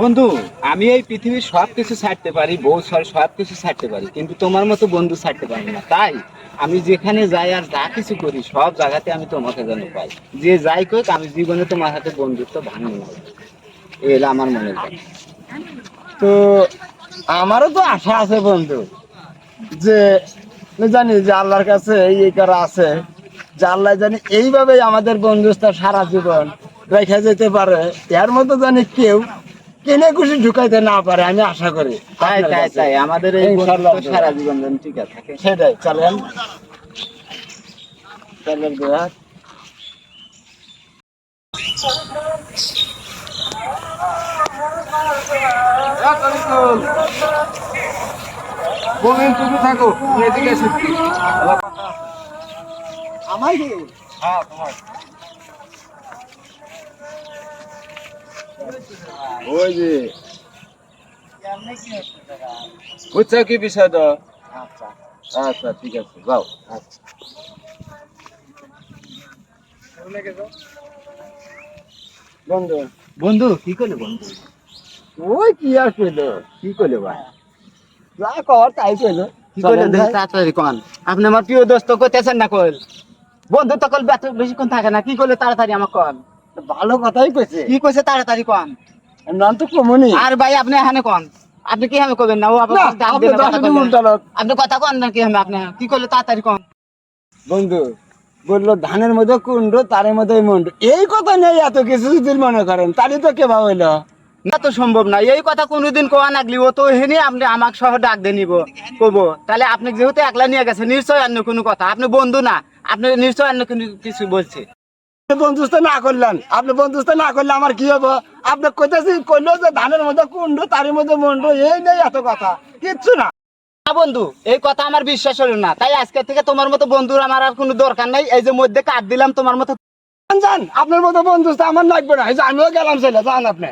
বন্ধু, আমি এই পৃথিবীর সবকিছু ছাড়তে পারি, বউ সবকিছু ছাড়তে পারি, কিন্তু তোমার মতো বন্ধু ছাড়তে পারি না। তাই আমি যেখানে যাই আর যা কিছু করি সব জায়গাতে আমি তোমাকে যেন পাই। যে যাই কোক আমি জীবনে তোমার হাতে বন্ধুত্ব ভাঙি না। এই হলো আমার মনের কথা। তো আমারও তো আশা আছে বন্ধু, যে আমি জানি যে আল্লাহর কাছে এই করা আছে, যে আল্লাহ জানি এইভাবেই আমাদের বন্ধুত্ব সারা জীবন রেখে যেতে পারে। এর মতো জানি কেউ কিনে খুশি ঢুকাইতে না পারে, আমি আশা করি তাই আপনার তাই কাছে। তাই আমাদের এই ইনশাআল্লাহ বন্ধুত্ব সারা জীবন যেন ঠিক থাকে। সেটাই চলেন চলেন দোয়া। তুমি থাকো, এদিকে এসে আমার কি হ্যাঁ তোমার ওই যে বুঝছো কি বিষয়টা? আচ্ছা আচ্ছা ঠিক আছে, যাও। আচ্ছা বন্ধু, বন্ধু কি করলে বন্ধু? ওই কি আর কইলো, কি করলে ভাই? যা কর তাই কইলো। কি করলেন চলেন দেখি ভাই। তাড়াতাড়ি কন। আপনি আমার প্রিয় দোস্ত কইতেছেন না কইল? বন্ধু তো কল বেশিক্ষণ থাকে না, কি করলে তাড়াতাড়ি আমার কন। ভালো কথাই কইছে, কি কইছে তাড়াতাড়ি কন। নাম তো কমনি। আর ভাই আপনি এখানে কন। আপনি কি আমি কবেন না, ও আবার না ডাক আপনি দিলে তো কথা আসলে কইলেন। উল্টা লোক। আপনি কথা কন না কি আমি, আপনি কি করলে তাড়াতাড়ি কন। বন্ধু বললো ধানের মধ্যে কুণ্ড তার মধ্যে মন্ড, এই কথা নেই এত কিছু যদি মনে করেন তাহলে তো কে ভাবইলো। না তো সম্ভব না, এই কথা কোনোদিন কোয়া নাগলি ও তো হেনি আপনি আমাকে সহ ডাক দিয়ে নিব কবো। তাহলে আপনি যেহেতু একলা নিয়ে গেছে নিশ্চয় অন্য কোনো কথা, আপনি বন্ধু না, আপনি নিশ্চয় অন্য কোনো কিছু বলছে। বন্ধুস্ত না করলেন, আপনি বন্ধুস্ত না করলে আমার কি হবো? আপনি কইতেছি কইলো যে ধানের মধ্যে কুণ্ড তার মধ্যে মন্ড, এই নেই এত কথা, কিচ্ছু না। না বন্ধু, এই কথা আমার বিশ্বাস হলো না, তাই আজকে থেকে তোমার মতো বন্ধুর আমার আর কোনো দরকার নাই। এই যে মধ্যে কাট দিলাম তোমার মতো। জান আপনার মতো বন্ধুস্ত আমার লাগবে না, এই যে আমিও গেলাম চলে যান আপনি।